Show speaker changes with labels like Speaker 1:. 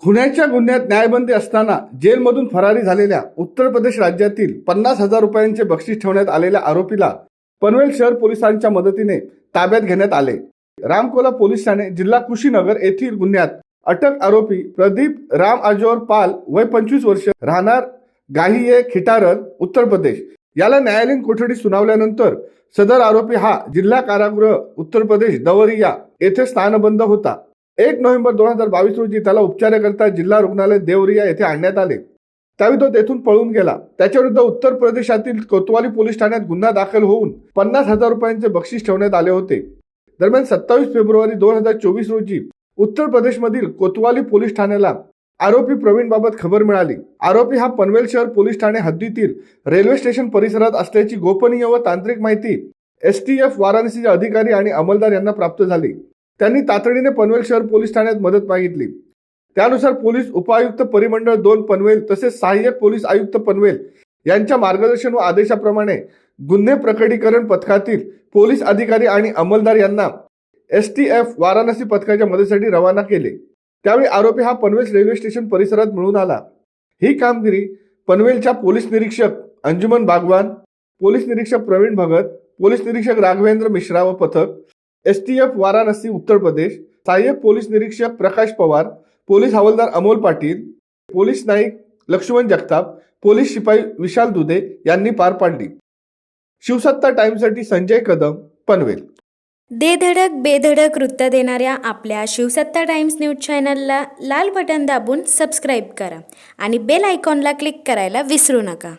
Speaker 1: खुनाच्या गुन्ह्यात न्यायबंदी असताना जेलमधून फरारी झालेल्या उत्तर प्रदेश राज्यातील 50,000 रुपयांचे बक्षीस ठेवण्यात आलेल्या आरोपीला पनवेल शहर पोलिसांच्या मदतीने ताब्यात घेण्यात आले। रामकोला पोलीस ठाणे जिल्हा कुशीनगर येथील गुन्ह्यात अटक आरोपी प्रदीप राम अजोर पाल वय 25 वर्ष राहणार गाहिये खिटारल उत्तर प्रदेश याला न्यायालयीन कोठडी सुनावल्यानंतर सदर आरोपी हा जिल्हा कारागृह उत्तर प्रदेश दवरिया येथे स्थानबंद होता। 1 नोव्हेंबर 2022 रोजी त्याला उपचाराकरता जिल्हा रुग्णालय देवरिया येथे आणण्यात आले। त्यावेळी तो तेथून पळून गेला। त्याच्याविरुद्ध उत्तर प्रदेशातील कोतवाली पोलीस ठाण्यात गुन्हा दाखल होऊन 50,000 रुपयांचे बक्षीस ठेवण्यात आले होते। दरम्यान 27 फेब्रुवारी 2024 रोजी उत्तर प्रदेशमधील कोतवाली पोलीस ठाण्याला आरोपी प्रवीण बाबत खबर मिळाली। आरोपी हा पनवेल शहर पोलीस ठाणे हद्दीतील रेल्वे स्टेशन परिसरात असल्याची गोपनीय व तांत्रिक माहिती STF वाराणसीचे अधिकारी आणि अंमलदार यांना प्राप्त झाली। त्यांनी तातडीने पनवेल शहर पोलीस ठाण्यात मदत मागितली। त्यानुसार पोलीस उपआयुक्त परिमंडळ 2 पनवेल तसेच सहाय्यक पोलीस आयुक्त पनवेल यांच्या मार्गदर्शन व आदेशाप्रमाणे गुन्हे प्रकटीकरण पथकातील पोलीस अधिकारी आणि अंमलदार यांना STF वाराणसी पथकाच्या मदतीसाठी रवाना केले। त्यावेळी आरोपी हा पनवेल रेल्वे स्टेशन परिसरात मिळून आला। ही कामगिरी पनवेलच्या पोलीस निरीक्षक अंजुमन बागवान, पोलीस निरीक्षक प्रवीण भगत, पोलीस निरीक्षक राघवेंद्र मिश्रा व पथक, STF वाराणसी उत्तर प्रदेश, सहाय्यक पोलीस निरीक्षक प्रकाश पवार, पोलीस हवालदार अमोल पाटील, पोलीस नाईक लक्ष्मण जगताप, पोलीस शिपाई विशाल दुधे यांनी पार पाडली। शिवसत्ता टाइम्ससाठी संजय कदम, पनवेल।
Speaker 2: दे धडक बेधडक वृत्त देणाऱ्या आपल्या शिवसत्ता टाइम्स न्यूज चॅनलला लाल बटन दाबून सबस्क्राईब करा आणि बेल आयकॉनला क्लिक करायला विसरू नका।